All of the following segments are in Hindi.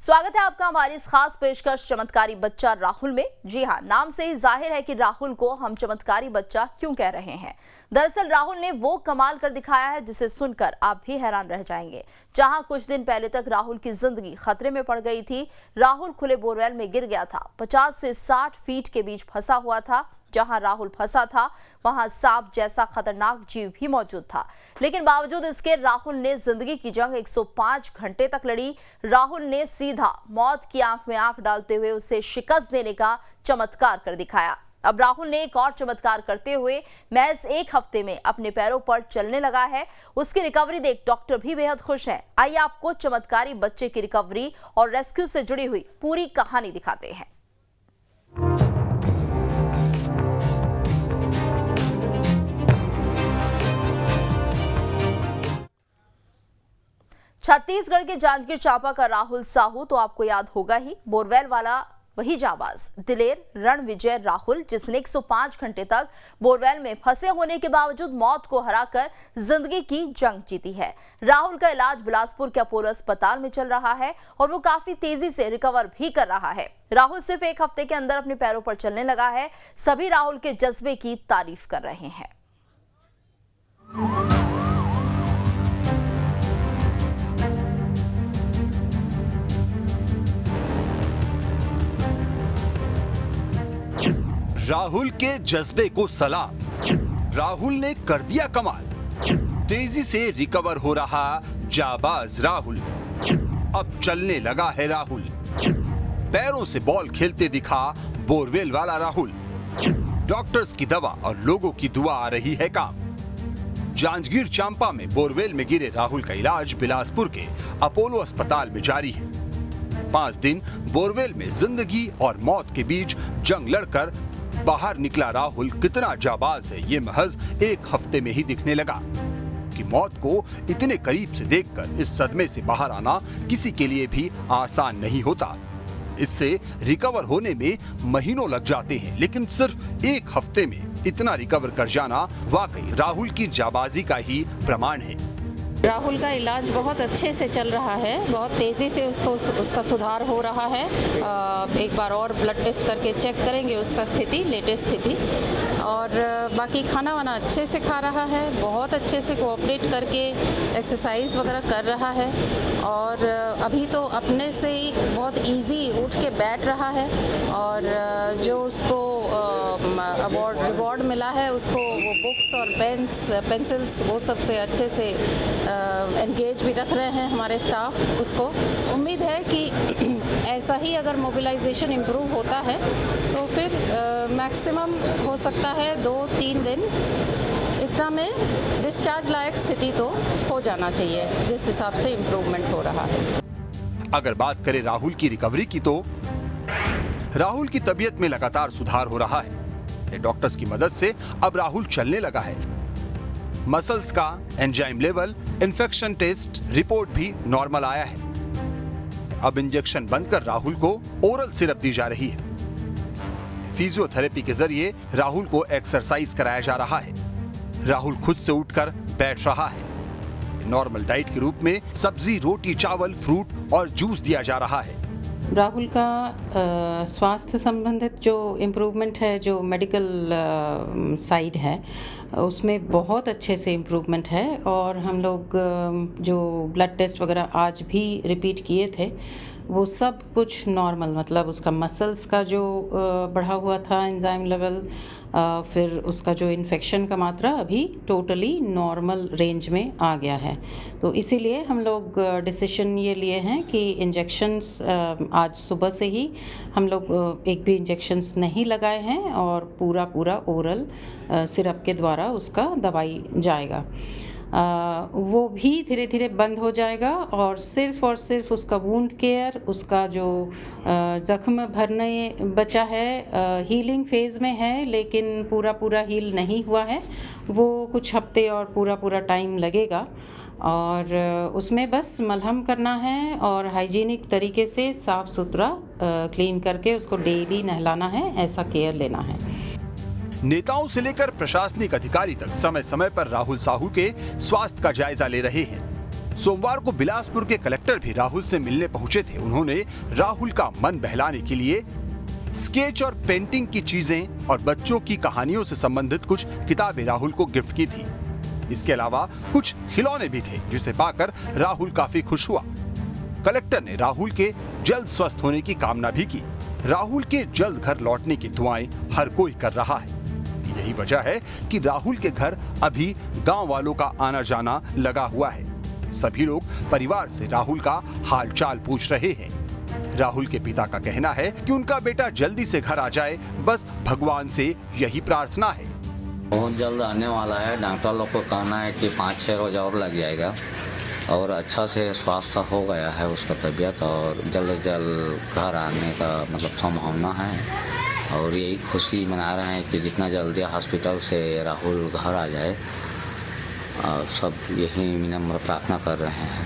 स्वागत है आपका हमारी इस खास पेशकश चमत्कारी बच्चा राहुल में। जी हाँ, नाम से ही जाहिर है कि राहुल को हम चमत्कारी बच्चा क्यों कह रहे हैं। दरअसल राहुल ने वो कमाल कर दिखाया है जिसे सुनकर आप भी हैरान रह जाएंगे। जहां कुछ दिन पहले तक राहुल की जिंदगी खतरे में पड़ गई थी, राहुल खुले बोरवेल में गिर गया था। 50 से 60 फीट के बीच फंसा हुआ था। जहां राहुल फंसा था वहां सांप जैसा खतरनाक जीव भी मौजूद था, लेकिन बावजूद इसके राहुल ने जिंदगी की जंग 105 घंटे तक लड़ी। राहुल ने सीधा मौत की आंख में आंख डालते हुए उसे शिकस्त देने का चमत्कार कर दिखाया। अब राहुल ने एक और चमत्कार करते हुए महज 1 हफ्ते में अपने पैरों पर चलने लगा है। उसकी रिकवरी देख डॉक्टर भी बेहद खुश हैं। आइए आपको चमत्कारी बच्चे की रिकवरी और रेस्क्यू से जुड़ी हुई पूरी कहानी दिखाते हैं। छत्तीसगढ़ के जांजगीर चांपा का राहुल साहू तो आपको याद होगा ही, बोरवेल वाला वही जाबाज दिलेर रणविजय राहुल, जिसने 105 घंटे तक बोरवेल में फंसे होने के बावजूद मौत को हराकर जिंदगी की जंग जीती है। राहुल का इलाज बिलासपुर के अपोलो अस्पताल में चल रहा है और वो काफी तेजी से रिकवर भी कर रहा है। राहुल सिर्फ 1 हफ्ते के अंदर अपने पैरों पर चलने लगा है। सभी राहुल के जज्बे की तारीफ कर रहे हैं। राहुल के जज्बे को सलाम। राहुल ने कर दिया कमाल। तेजी से रिकवर हो रहा जाबाज राहुल। अब चलने लगा है राहुल। पैरों से बॉल खेलते दिखा बोरवेल वाला राहुल। डॉक्टर्स की दवा और लोगों की दुआ आ रही है काम। जांजगीर चांपा में बोरवेल में गिरे राहुल का इलाज बिलासपुर के अपोलो अस्पताल में जारी है। 5 दिन बोरवेल में जिंदगी और मौत के बीच जंग लड़कर बाहर निकला राहुल कितना जाबाज है ये महज 1 हफ्ते में ही दिखने लगा कि मौत को इतने करीब से देखकर इस सदमे से बाहर आना किसी के लिए भी आसान नहीं होता। इससे रिकवर होने में महीनों लग जाते हैं, लेकिन सिर्फ 1 हफ्ते में इतना रिकवर कर जाना वाकई राहुल की जाबाजी का ही प्रमाण है। राहुल का इलाज बहुत अच्छे से चल रहा है, बहुत तेज़ी से उसका सुधार हो रहा है। एक बार और ब्लड टेस्ट करके चेक करेंगे उसका स्थिति, लेटेस्ट स्थिति। और बाकी खाना वाना अच्छे से खा रहा है, बहुत अच्छे से कोऑपरेट करके एक्सरसाइज वगैरह कर रहा है। और अभी तो अपने से ही बहुत इजी उठ के बैठ रहा है। और जो उसको रिवॉर्ड मिला है उसको, वो बुक्स और पेंसिल्स वो सबसे अच्छे से एंगेज भी रख रहे हैं हमारे स्टाफ उसको। उम्मीद है कि ऐसा ही अगर मोबिलाइजेशन इम्प्रूव होता है तो फिर मैक्सिमम हो सकता है 2-3 दिन इतना में डिस्चार्ज लायक स्थिति तो हो जाना चाहिए, जिस हिसाब से इम्प्रूवमेंट हो रहा है। अगर बात करें राहुल की रिकवरी की तो राहुल की तबीयत में लगातार सुधार हो रहा है। डॉक्टर्स की मदद से अब राहुल चलने लगा है। मसल्स का enzyme level, infection test report भी नॉर्मल आया है। अब इंजेक्शन बंद कर राहुल को ओरल सिरप दी जा रही है। फिजियोथेरेपी के जरिए राहुल को एक्सरसाइज कराया जा रहा है। राहुल खुद से उठकर बैठ रहा है। नॉर्मल डाइट के रूप में सब्जी, रोटी, चावल, फ्रूट और जूस दिया जा रहा है। राहुल का स्वास्थ्य संबंधित जो इम्प्रूवमेंट है, जो मेडिकल साइड है, उसमें बहुत अच्छे से इम्प्रूवमेंट है। और हम लोग जो ब्लड टेस्ट वगैरह आज भी रिपीट किए थे, वो सब कुछ नॉर्मल, मतलब उसका मसल्स का जो बढ़ा हुआ था एंजाइम लेवल, फिर उसका जो इन्फेक्शन का मात्रा अभी टोटली नॉर्मल रेंज में आ गया है। तो इसीलिए हम लोग डिसीजन ये लिए हैं कि इंजेक्शंस आज सुबह से ही हम लोग एक भी इंजेक्शंस नहीं लगाए हैं और पूरा ओरल सिरप के द्वारा उसका दवाई जाएगा। वो भी धीरे धीरे बंद हो जाएगा और सिर्फ उसका वुंड केयर, उसका जो ज़ख्म भरने बचा है, हीलिंग फेज़ में है, लेकिन पूरा हील नहीं हुआ है। वो कुछ हफ्ते और पूरा टाइम लगेगा। और उसमें बस मलहम करना है और हाइजीनिक तरीके से साफ़ सुथरा क्लीन करके उसको डेली नहलाना है, ऐसा केयर लेना है। नेताओं से लेकर प्रशासनिक अधिकारी तक समय समय पर राहुल साहू के स्वास्थ्य का जायजा ले रहे हैं। सोमवार को बिलासपुर के कलेक्टर भी राहुल से मिलने पहुंचे थे। उन्होंने राहुल का मन बहलाने के लिए स्केच और पेंटिंग की चीजें और बच्चों की कहानियों से संबंधित कुछ किताबें राहुल को गिफ्ट की थी। इसके अलावा कुछ खिलौने भी थे, जिसे पाकर राहुल काफी खुश हुआ। कलेक्टर ने राहुल के जल्द स्वस्थ होने की कामना भी की। राहुल के जल्द घर लौटने की दुआएं हर कोई कर रहा है। यही वजह है कि राहुल के घर अभी गांव वालों का आना जाना लगा हुआ है। सभी लोग परिवार से राहुल का हालचाल पूछ रहे हैं। राहुल के पिता का कहना है कि उनका बेटा जल्दी से घर आ जाए, बस भगवान से यही प्रार्थना है। बहुत जल्द आने वाला है। डॉक्टर लोग को कहना है कि 5-6 रोज और लग जाएगा और अच्छा से स्वास्थ्य हो गया है उसका तबीयत, और जल्द से जल्द घर आने का मतलब संभावना है। और यही खुशी मना रहे हैं कि जितना जल्दी हॉस्पिटल से राहुल घर आ जाए, और सब यही विनम्र प्रार्थना कर रहे हैं।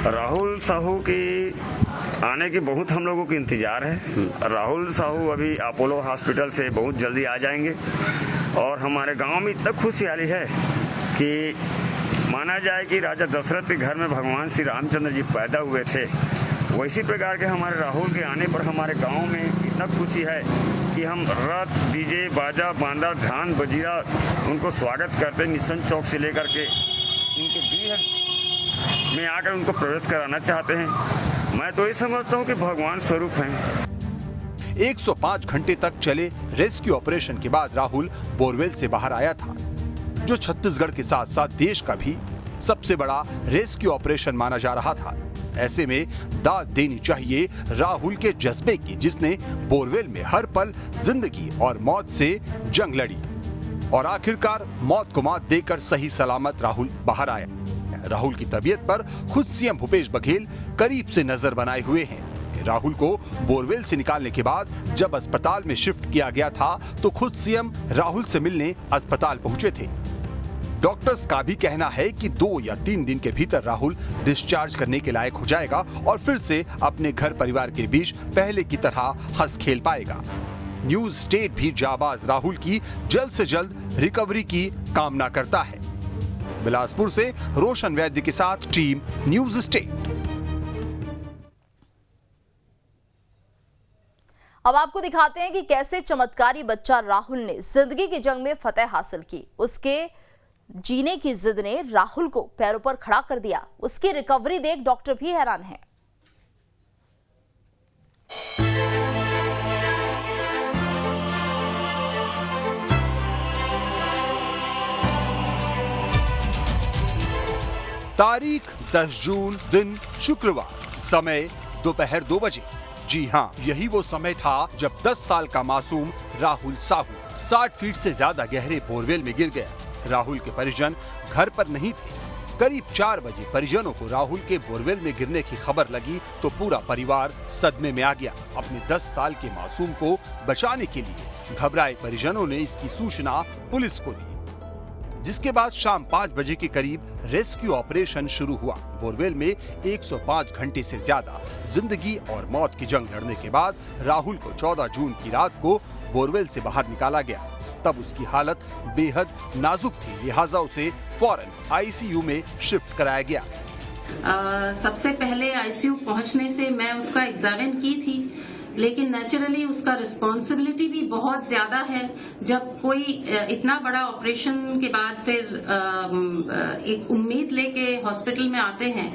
राहुल साहू की आने की बहुत हम लोगों को इंतजार है। राहुल साहू अभी अपोलो हॉस्पिटल से बहुत जल्दी आ जाएंगे और हमारे गांव में इतना खुशहाली है कि माना जाए कि राजा दशरथ के घर में भगवान श्री रामचंद्र जी पैदा हुए थे। वैसी प्रकार के हमारे राहुल के आने पर हमारे गांव में इतना खुशी है कि हम रथ, डीजे, बाजा, बांदा, झान, बजीरा उनको स्वागत करते निशन चौक से लेकर के उनके गृह में आकर उनको प्रवेश कराना चाहते हैं। मैं तो ये समझता हूँ कि भगवान स्वरूप हैं। 105 घंटे तक चले रेस्क्यू ऑपरेशन के बाद राहुल बोरवेल से बाहर आया था, जो छत्तीसगढ़ के साथ साथ देश का भी सबसे बड़ा रेस्क्यू ऑपरेशन माना जा रहा था। ऐसे में दाद देनी चाहिए राहुल के जज्बे की, जिसने बोरवेल में हर पल जिंदगी और मौत से जंग लड़ी और आखिरकार मौत को मात देकर सही सलामत राहुल बाहर आया। राहुल की तबीयत पर खुद सीएम भूपेश बघेल करीब से नजर बनाए हुए हैं। राहुल को बोरवेल से निकालने के बाद जब अस्पताल में शिफ्ट किया गया था तो खुद सीएम राहुल से मिलने अस्पताल पहुंचे थे। डॉक्टर्स का भी कहना है कि 2 या 3 दिन के भीतर राहुल डिस्चार्ज करने के लायक हो जाएगा और फिर से अपने घर परिवार के बीच पहले की तरह हंस खेल पाएगा। न्यूज स्टेट भी जाबाज राहुल की जल्द से जल्द रिकवरी की कामना करता है। बिलासपुर से रोशन वैद्य के साथ टीम न्यूज स्टेट। अब आपको दिखाते हैं कि कैसे चमत्कारी बच्चा राहुल ने जिंदगी की जंग में फतेह हासिल की। उसके जीने की जिद ने राहुल को पैरों पर खड़ा कर दिया। उसकी रिकवरी देख डॉक्टर भी हैरान हैं। तारीख 10 जून, दिन शुक्रवार, समय दोपहर 2 बजे। जी हाँ, यही वो समय था जब 10 साल का मासूम राहुल साहू 60 फीट से ज्यादा गहरे बोरवेल में गिर गया। राहुल के परिजन घर पर नहीं थे। करीब 4 बजे परिजनों को राहुल के बोरवेल में गिरने की खबर लगी तो पूरा परिवार सदमे में आ गया। अपने 10 साल के मासूम को बचाने के लिए घबराए परिजनों ने इसकी सूचना पुलिस को दी, जिसके बाद शाम 5 बजे के करीब रेस्क्यू ऑपरेशन शुरू हुआ। बोरवेल में 105 घंटे से ज्यादा जिंदगी और मौत की जंग लड़ने के बाद राहुल को 14 जून की रात को बोरवेल से बाहर निकाला गया। तब उसकी हालत बेहद नाजुक थी, लिहाजा उसे फौरन आईसीयू में शिफ्ट कराया गया। सबसे पहले आईसीयू पहुंचने से मैं उसका एग्जामिन की थी, लेकिन नेचुरली उसका रिस्पॉन्सिबिलिटी भी बहुत ज्यादा है। जब कोई इतना बड़ा ऑपरेशन के बाद फिर एक उम्मीद लेके हॉस्पिटल में आते हैं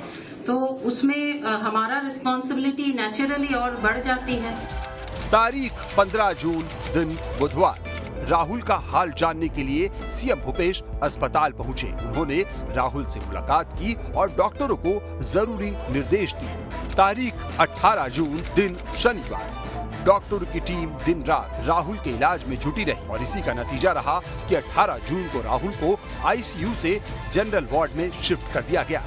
तो उसमें हमारा रिस्पॉन्सिबिलिटी नेचुरली और बढ़ जाती है। तारीख 15 जून, दिन बुधवार। राहुल का हाल जानने के लिए सीएम भूपेश अस्पताल पहुंचे। उन्होंने राहुल से मुलाकात की और डॉक्टरों को जरूरी निर्देश दिए। तारीख 18 जून, दिन शनिवार। डॉक्टरों की टीम दिन रात राहुल के इलाज में जुटी रही और इसी का नतीजा रहा कि 18 जून को राहुल को आईसीयू से जनरल वार्ड में शिफ्ट कर दिया गया।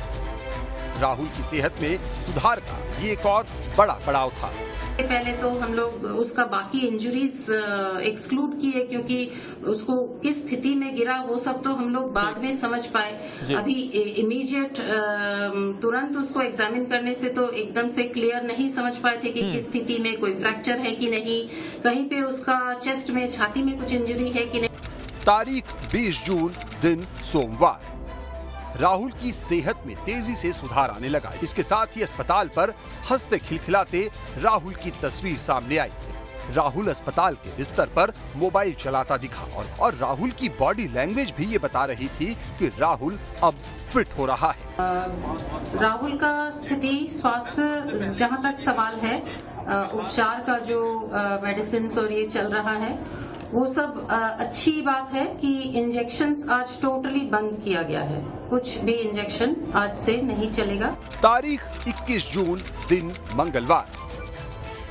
राहुल की सेहत में सुधार का ये एक और बड़ा पड़ाव था। पहले तो हम लोग उसका बाकी इंजरीज एक्सक्लूड किए, क्योंकि उसको किस स्थिति में गिरा वो सब तो हम लोग बाद में समझ पाए। अभी इमीडिएट तुरंत उसको एग्जामिन करने से तो एकदम से क्लियर नहीं समझ पाए थे कि किस स्थिति में, कोई फ्रैक्चर है कि नहीं, कहीं पे उसका चेस्ट में, छाती में कुछ इंजरी है कि नहीं। तारीख 20 जून दिन सोमवार। राहुल की सेहत में तेजी से सुधार आने लगा। इसके साथ ही अस्पताल पर हंसते खिलखिलाते राहुल की तस्वीर सामने आई। राहुल अस्पताल के बिस्तर पर मोबाइल चलाता दिखा और राहुल की बॉडी लैंग्वेज भी ये बता रही थी कि राहुल अब फिट हो रहा है। राहुल का स्थिति, स्वास्थ्य जहां तक सवाल है, उपचार का जो मेडिसिन और ये चल रहा है वो सब अच्छी बात है कि इंजेक्शंस आज टोटली बंद किया गया है। कुछ भी इंजेक्शन आज से नहीं चलेगा। तारीख 21 जून दिन मंगलवार।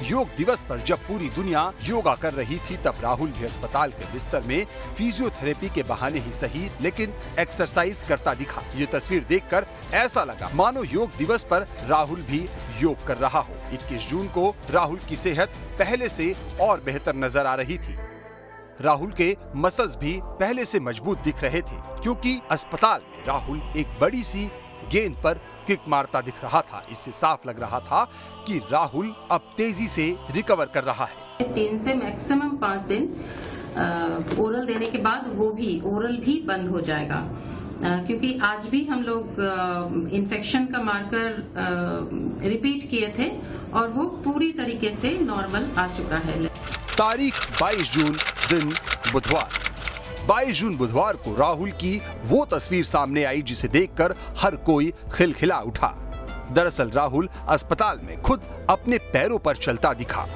योग दिवस पर जब पूरी दुनिया योगा कर रही थी तब राहुल भी अस्पताल के बिस्तर में फिजियोथेरेपी के बहाने ही सही लेकिन एक्सरसाइज करता दिखा। ये तस्वीर देखकर ऐसा लगा मानो योग दिवस पर राहुल भी योग कर रहा हो। 21 जून को राहुल की सेहत पहले से और बेहतर नजर आ रही थी। राहुल के मसल्स भी पहले से मजबूत दिख रहे थे क्योंकि अस्पताल में राहुल एक बड़ी सी गेंद पर किक मारता दिख रहा था। इससे साफ लग रहा था कि राहुल अब तेजी से रिकवर कर रहा है। 3 से मैक्सिमम 5 दिन ओरल देने के बाद वो भी ओरल भी बंद हो जाएगा, क्योंकि आज भी हम लोग इन्फेक्शन का मार्कर रिपीट किए थे और वो पूरी तरीके से नॉर्मल आ चुका है। तारीख 22 जून दिन बुधवार। 22 जून बुधवार को राहुल की वो तस्वीर सामने आई जिसे देखकर हर कोई खिलखिला उठा। दरअसल राहुल अस्पताल में खुद अपने पैरों पर चलता दिखा।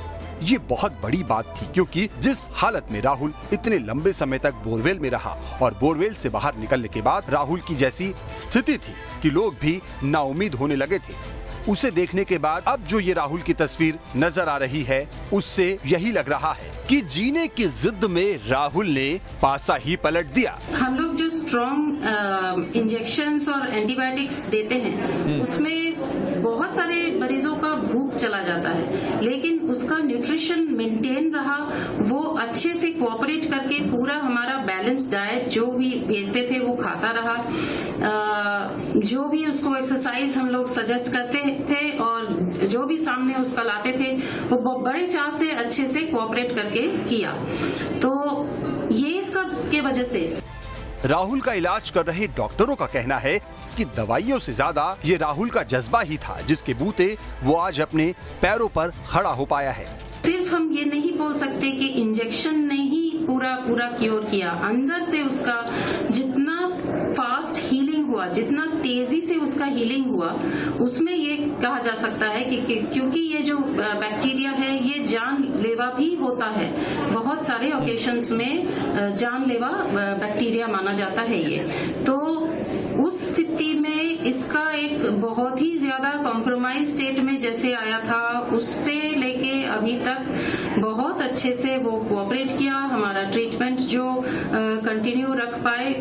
ये बहुत बड़ी बात थी क्योंकि जिस हालत में राहुल इतने लंबे समय तक बोरवेल में रहा और बोरवेल से बाहर निकलने के बाद राहुल की जैसी स्थिति थी कि लोग भी नाउम्मीद होने लगे थे। उसे देखने के बाद अब जो ये राहुल की तस्वीर नजर आ रही है उससे यही लग रहा है कि जीने की जिद में राहुल ने पासा ही पलट दिया। हम लोग जो स्ट्रॉन्ग इंजेक्शंस और एंटीबायोटिक्स देते हैं उसमें बहुत सारे मरीजों का भूख चला जाता है, लेकिन उसका न्यूट्रिशन मेंटेन रहा। वो अच्छे से कोऑपरेट करके पूरा हमारा बैलेंस डाइट जो भी भेजते थे वो खाता रहा। जो भी उसको एक्सरसाइज हम लोग सजेस्ट करते थे और जो भी सामने उसका लाते थे वो बड़े चाव से अच्छे से कोऑपरेट करके किया। तो ये सब के वजह से राहुल का इलाज कर रहे डॉक्टरों का कहना है कि दवाइयों से ज्यादा ये राहुल का जज्बा ही था जिसके बूते वो आज अपने पैरों पर खड़ा हो पाया है। सिर्फ हम ये नहीं बोल सकते कि इंजेक्शन ने ही पूरा क्योर किया। अंदर से उसका जितना फास्ट हीलिंग हुआ, जितना तेजी से उसका हीलिंग हुआ, उसमें ये कहा जा सकता है कि क्योंकि ये जो बैक्टीरिया है ये जानलेवा भी होता है। बहुत सारे ओकेशंस में जानलेवा बैक्टीरिया माना जाता है ये। तो उस स्थिति में इसका एक बहुत ही ज्यादा कॉम्प्रोमाइज स्टेट में जैसे आया था उससे लेके अभी तक बहुत अच्छे से वो कोऑपरेट किया। हमारा ट्रीटमेंट जो कंटिन्यू रख पाए,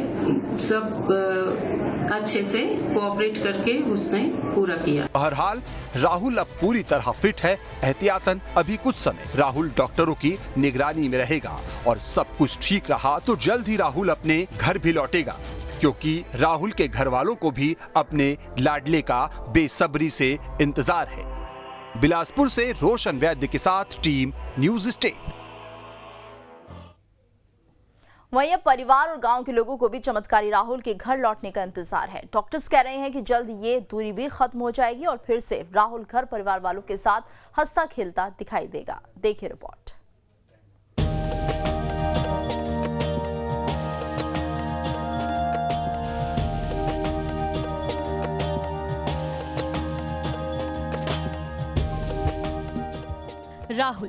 सब अच्छे से कोऑपरेट करके उसने पूरा किया। बहरहाल राहुल अब पूरी तरह फिट है। एहतियातन अभी कुछ समय राहुल डॉक्टरों की निगरानी में रहेगा और सब कुछ ठीक रहा तो जल्द ही राहुल अपने घर भी लौटेगा, क्योंकि राहुल के घर वालों को भी अपने लाडले का बेसब्री से इंतजार है। बिलासपुर से रोशन वैद्य के साथ टीम न्यूज स्टेट। वहीं अब परिवार और गांव के लोगों को भी चमत्कारी राहुल के घर लौटने का इंतजार है। डॉक्टर्स कह रहे हैं कि जल्द ये दूरी भी खत्म हो जाएगी और फिर से राहुल घर परिवार वालों के साथ हंसता खेलता दिखाई देगा। देखिए रिपोर्ट। राहुल,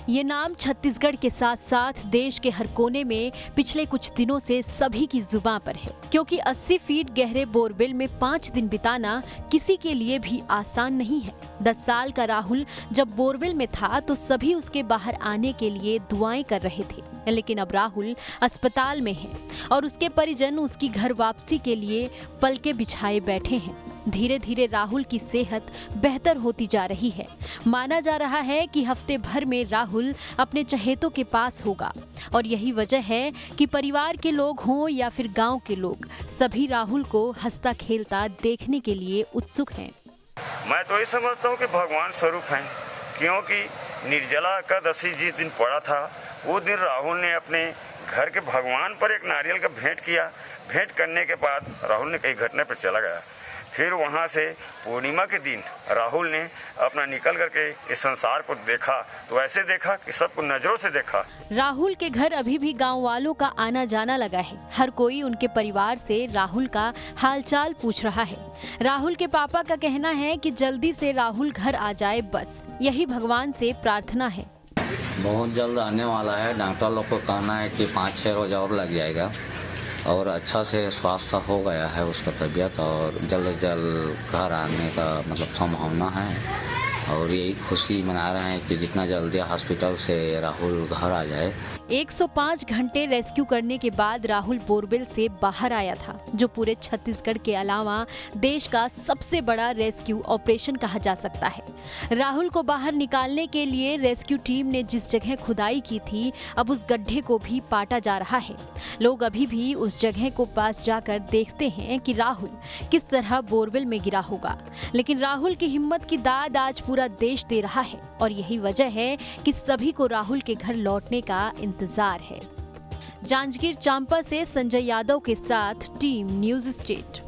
ये नाम छत्तीसगढ़ के साथ साथ देश के हर कोने में पिछले कुछ दिनों से सभी की जुबां पर है, क्योंकि 80 फीट गहरे बोरवेल में 5 दिन बिताना किसी के लिए भी आसान नहीं है। 10 साल का राहुल जब बोरवेल में था तो सभी उसके बाहर आने के लिए दुआएं कर रहे थे। लेकिन अब राहुल अस्पताल में है और उसके परिजन उसकी घर वापसी के लिए पलके बिछाए बैठे हैं। धीरे धीरे राहुल की सेहत बेहतर होती जा रही है। माना जा रहा है कि हफ्ते भर में राहुल अपने चहेतों के पास होगा और यही वजह है कि परिवार के लोग हों या फिर गांव के लोग, सभी राहुल को हंसता खेलता देखने के लिए उत्सुक हैं। मैं तो ये समझता हूँ कि भगवान स्वरूप हैं, क्योंकि निर्जला एकादशी जिस दिन पड़ा था वो दिन राहुल ने अपने घर के भगवान पर एक नारियल का भेंट किया। भेंट करने के बाद राहुल ने कई घटना पर चला गया। फिर वहाँ से पूर्णिमा के दिन राहुल ने अपना निकल करके इस संसार को देखा, तो ऐसे देखा कि सबको नजरों से देखा। राहुल के घर अभी भी गांव वालों का आना जाना लगा है। हर कोई उनके परिवार से राहुल का हालचाल पूछ रहा है। राहुल के पापा का कहना है कि जल्दी से राहुल घर आ जाए, बस यही भगवान से प्रार्थना है। बहुत जल्द आने वाला है। डॉक्टर लोग को कहना है कि 5-6 रोज और लग जाएगा और अच्छा से स्वास्थ्य हो गया है उसका तबीयत, और जल्द से जल्द घर आने का मतलब संभावना है। और यही खुशी मना रहे हैं कि जितना जल्दी हॉस्पिटल से राहुल घर आ जाए। 105 घंटे रेस्क्यू करने के बाद राहुल बोरवेल से बाहर आया था, जो पूरे छत्तीसगढ़ के अलावा देश का सबसे बड़ा रेस्क्यू ऑपरेशन कहा जा सकता है। राहुल को बाहर निकालने के लिए रेस्क्यू टीम ने जिस जगह खुदाई की थी, अब उस गड्ढे को भी पाटा जा रहा है। लोग अभी भी उस जगह को पास जाकर देखते हैं कि राहुल किस तरह बोरवेल में गिरा होगा। लेकिन राहुल की हिम्मत की दाद आज पूरा देश दे रहा है और यही वजह है कि सभी को राहुल के घर लौटने का इंतजार है। जांजगीर चांपा से संजय यादव के साथ टीम न्यूज स्टेट।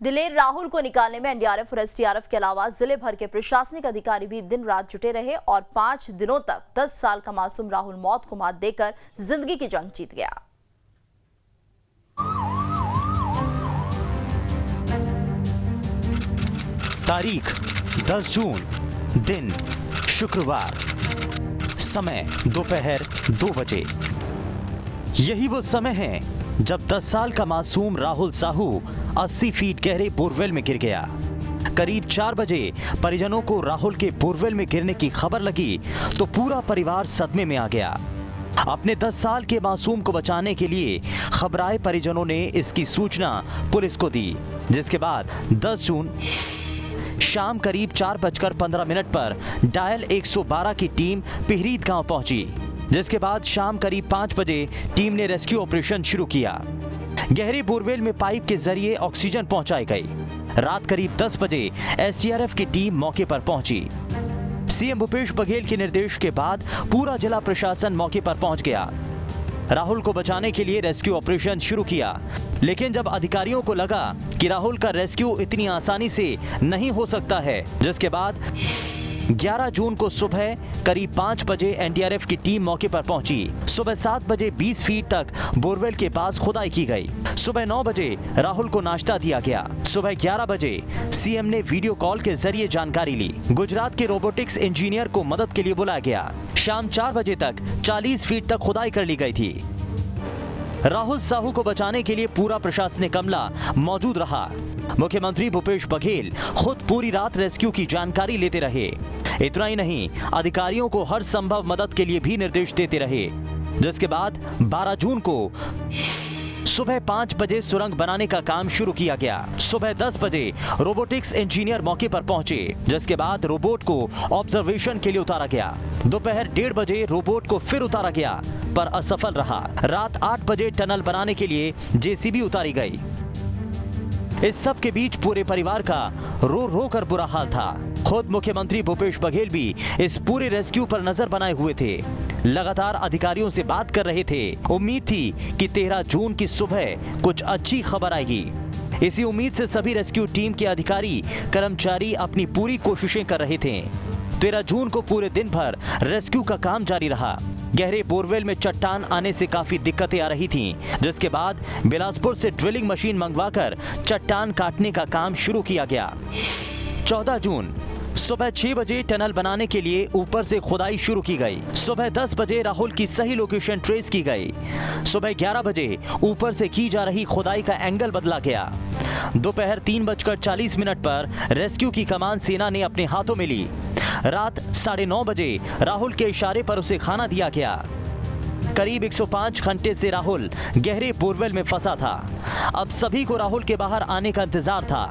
दिलेर राहुल को निकालने में एनडीआरएफ और एसडीआरएफ के अलावा जिले भर के प्रशासनिक अधिकारी भी दिन रात जुटे रहे और 5 दिनों तक 10 साल का मासूम राहुल मौत को मात देकर जिंदगी की जंग जीत गया। तारीख 10 जून, दिन शुक्रवार, समय दोपहर 2 बजे। यही वो समय है जब 10 साल का मासूम राहुल साहू 80 फीट गहरे बोरवेल में गिर गया। करीब 4 बजे परिजनों को राहुल के बोरवेल में गिरने की खबर लगी तो पूरा परिवार सदमे में आ गया। अपने 10 साल के मासूम को बचाने के लिए खबराए परिजनों ने इसकी सूचना पुलिस को दी, जिसके बाद 10 जून शाम करीब 4:15 पर डायल 112 की टीम पिहरीद गांव पहुंची, जिसके बाद शाम करीब 5 बजे टीम ने रेस्क्यू ऑपरेशन शुरू किया। गहरे बोरवेल में पाइप के जरिए ऑक्सीजन पहुंचाई गई। रात करीब 10 बजे एसडीआरएफ की टीम मौके पर पहुंची। सीएम भूपेश बघेल के निर्देश के बाद पूरा जिला प्रशासन मौके पर पहुंच गया। राहुल को बचाने के लिए रेस्क्यू ऑपरेशन शुरू किया, लेकिन जब अधिकारियों को लगा कि राहुल का रेस्क्यू इतनी आसानी से नहीं हो सकता है, जिसके बाद 11 जून को सुबह करीब 5 बजे एनडीआरएफ की टीम मौके पर पहुंची। सुबह 7 बजे 20 फीट तक बोरवेल के पास खुदाई की गई। सुबह 9 बजे राहुल को नाश्ता दिया गया। सुबह 11 बजे सीएम ने वीडियो कॉल के जरिए जानकारी ली। गुजरात के रोबोटिक्स इंजीनियर को मदद के लिए बुलाया गया। शाम 4 बजे तक 40 फीट तक खुदाई कर ली गई थी। राहुल साहू को बचाने के लिए पूरा प्रशासनिक अमला मौजूद रहा। मुख्यमंत्री भूपेश बघेल खुद पूरी रात रेस्क्यू की जानकारी लेते रहे। इतना ही नहीं, अधिकारियों को हर संभव मदद के लिए भी निर्देश देते रहे, जिसके बाद 12 जून को सुबह 5 बजे सुरंग बनाने का काम शुरू किया गया। सुबह 10 बजे रोबोटिक्स इंजीनियर मौके पर पहुंचे, जिसके बाद रोबोट को ऑब्जर्वेशन के लिए उतारा गया। दोपहर 1:30 बजे रोबोट को फिर उतारा गया, पर असफल रहा। रात 8 बजे टनल बनाने के लिए जेसीबी उतारी गई। इस सब के बीच पूरे परिवार का रो रो कर बुरा हाल था। खुद मुख्यमंत्री भूपेश बघेल भी इस पूरे रेस्क्यू पर नजर बनाए हुए थे। लगातार अधिकारियों से बात कर रहे थे। उम्मीद थी कि 13 जून की सुबह कुछ अच्छी खबर आएगी। इसी उम्मीद से सभी रेस्क्यू टीम के अधिकारी कर्मचारी अपनी पूरी कोशिशें कर रहे थे। 13 जून को पूरे दिन भर रेस्क्यू का काम जारी रहा। गहरे बोरवेल में चट्टान आने से काफी दिक्कतें आ रही थीं, जिसके बाद बिलासपुर से ड्रिलिंग मशीन मंगवाकर चट्टान काटने का काम शुरू किया गया। 14 जून सुबह 6 बजे टनल बनाने के लिए ऊपर से खुदाई शुरू की गई। सुबह 10 बजे राहुल की सही लोकेशन ट्रेस की गई। सुबह 11 बजे ऊपर से की जा रही खुदाई का एंगल बदला गया। दोपहर 3:40 पर रेस्क्यू की कमान सेना ने अपने हाथों में ली। रात 9:30 बजे राहुल के इशारे पर उसे खाना दिया गया। करीब 105 घंटे से राहुल गहरे बोरवेल में फंसा था। अब सभी को राहुल के बाहर आने का इंतजार था।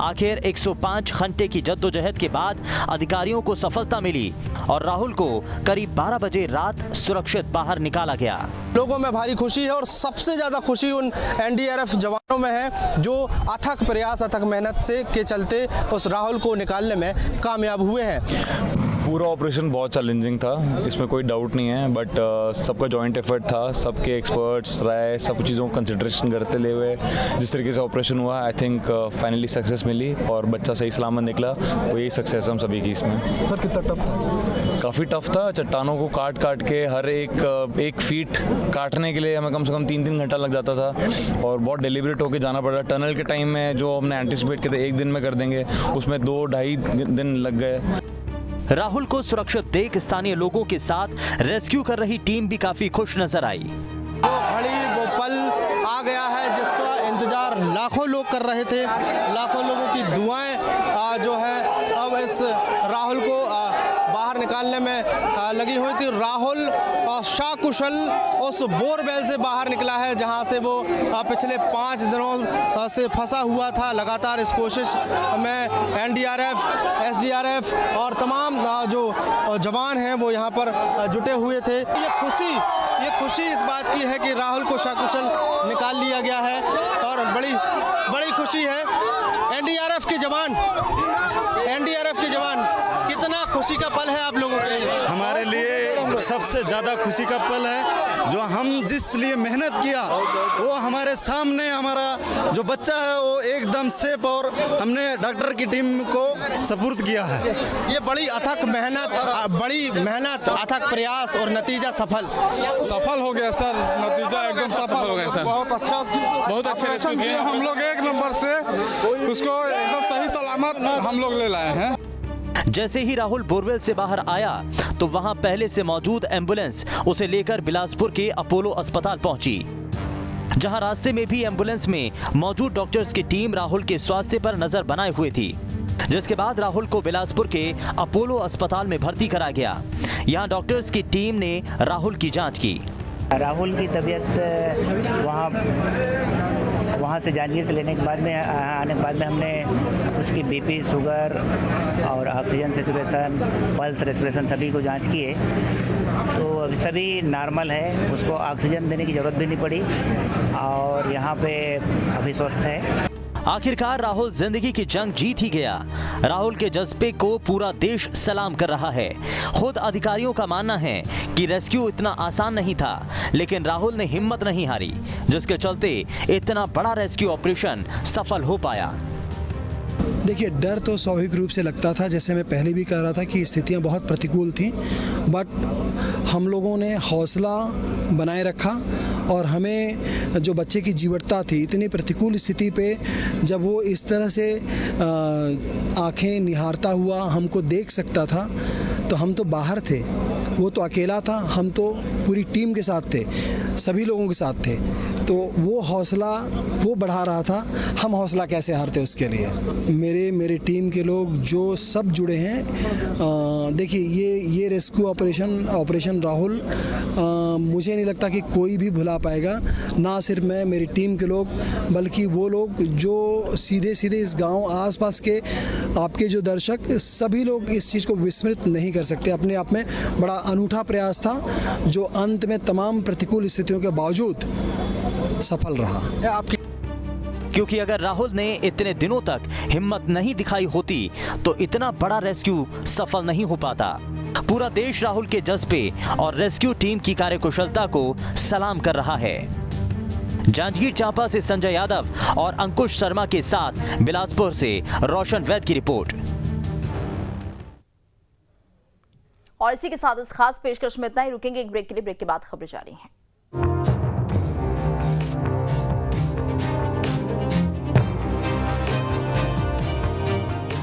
आखिर 105 घंटे की जद्दोजहद के बाद अधिकारियों को सफलता मिली और राहुल को करीब 12 बजे रात सुरक्षित बाहर निकाला गया। लोगों में भारी खुशी है और सबसे ज्यादा खुशी उन एनडीआरएफ जवानों में है जो अथक प्रयास, अथक मेहनत से के चलते उस राहुल को निकालने में कामयाब हुए हैं। पूरा ऑपरेशन बहुत चैलेंजिंग था, इसमें कोई डाउट नहीं है, बट सबका जॉइंट एफर्ट था। सबके एक्सपर्ट्स राय, सब चीज़ों को कंसिडरेशन करते हुए जिस तरीके से ऑपरेशन हुआ, आई थिंक फाइनली सक्सेस मिली और बच्चा सही सलामत निकला। वो यही सक्सेस हम सभी की इसमें। सर कितना टफ था? काफ़ी टफ था। चट्टानों को काट के हर एक फीट काटने के लिए हमें कम से कम 3 घंटा लग जाता था और बहुत डेलिब्रेट होकर जाना पड़ा। टनल के टाइम में जो हमने एंटिसिपेट किया था 1 दिन में कर देंगे, उसमें 2-2.5 दिन लग गए। राहुल को सुरक्षित देख स्थानीय लोगों के साथ रेस्क्यू कर रही टीम भी काफी खुश नजर आई। वो घड़ी, वो पल आ गया है जिसका इंतजार लाखों लोग कर रहे थे। लाखों लोगों की दुआएं जो है अब इस राहुल को बाहर निकालने में लगी हुई थी। राहुल शाकुशल उस बोरवेल से बाहर निकला है जहां से वो पिछले 5 दिनों से फंसा हुआ था। लगातार इस कोशिश में एनडीआरएफ, एसडीआरएफ और तमाम जो जवान हैं वो यहाँ पर जुटे हुए थे। ये खुशी इस बात की है कि राहुल को शाकुशल निकाल लिया गया है और बड़ी खुशी है। एनडीआरएफ के जवान, कितना खुशी का पल है आप लोगों के लिए? हमारे लिए सबसे ज़्यादा खुशी का पल है। जो हम जिस लिए मेहनत किया वो हमारे सामने, हमारा जो बच्चा है वो एकदम सेफ और हमने डॉक्टर की टीम को सपुर्द किया है। ये बड़ी अथक मेहनत, अथक प्रयास और नतीजा सफल हो गया सर। नतीजा एकदम सफल हो गया सर। बहुत अच्छा रेस्क्यू किया हम लोग। 1 नंबर से उसको एकदम सही सलामत हम लोग ले लाए हैं। जैसे ही राहुल बोरवेल से बाहर आया तो वहां पहले से मौजूद एम्बुलेंस उसे लेकर बिलासपुर के अपोलो अस्पताल पहुंची, जहां रास्ते में भी एम्बुलेंस में मौजूद डॉक्टर्स की टीम राहुल के स्वास्थ्य पर नजर बनाए हुए थी। जिसके बाद राहुल को बिलासपुर के अपोलो अस्पताल में भर्ती कराया गया। यहां डॉक्टर्स की टीम ने राहुल की जांच की। राहुल की तबीयत वहाँ से जांजगीर से लेने के बाद में आने के बाद में हमने उसकी बीपी, शुगर और ऑक्सीजन सेचुरेशन, पल्स, रेस्पिरेशन सभी को जांच किए तो अभी सभी नॉर्मल है। उसको ऑक्सीजन देने की ज़रूरत भी नहीं पड़ी और यहाँ पे अभी स्वस्थ है। आखिरकार राहुल जिंदगी की जंग जीत ही गया। राहुल के जज्बे को पूरा देश सलाम कर रहा है। खुद अधिकारियों का मानना है कि रेस्क्यू इतना आसान नहीं था, लेकिन राहुल ने हिम्मत नहीं हारी, जिसके चलते इतना बड़ा रेस्क्यू ऑपरेशन सफल हो पाया। देखिए, डर तो स्वाभाविक रूप से लगता था, जैसे मैं पहले भी कह रहा था कि स्थितियां बहुत प्रतिकूल थीं, बट हम लोगों ने हौसला बनाए रखा और हमें जो बच्चे की जीवटता थी, इतनी प्रतिकूल स्थिति पे जब वो इस तरह से आंखें निहारता हुआ हमको देख सकता था तो हम तो बाहर थे, वो तो अकेला था, हम तो पूरी टीम के साथ थे, सभी लोगों के साथ थे। तो वो हौसला वो बढ़ा रहा था, हम हौसला कैसे हारते उसके लिए। मेरे टीम के लोग जो सब जुड़े हैं, देखिए ये रेस्क्यू ऑपरेशन राहुल मुझे नहीं लगता कि कोई भी भुला पाएगा। ना सिर्फ मैं, मेरी टीम के लोग, बल्कि वो लोग जो सीधे इस गांव आसपास के आपके जो दर्शक, सभी लोग इस चीज़ को विस्मृत नहीं कर सकते। अपने आप में बड़ा अनूठा प्रयास था जो अंत में तमाम प्रतिकूल स्थितियों के बावजूद सफल रहा। क्योंकि अगर राहुल ने इतने दिनों तक हिम्मत नहीं दिखाई होती तो इतना बड़ा रेस्क्यू सफल नहीं हो पाता। पूरा देश राहुल के जज्बे और रेस्क्यू टीम की कार्यकुशलता को सलाम कर रहा है। जांजगीर चांपा से संजय यादव और अंकुश शर्मा के साथ बिलासपुर से रोशन वैद की रिपोर्ट। और इसी के साथ इस खास पेशकश में इतना ही। रुकेंगे एक ब्रेक के लिए। ब्रेक के बाद खबरें जारी हैं।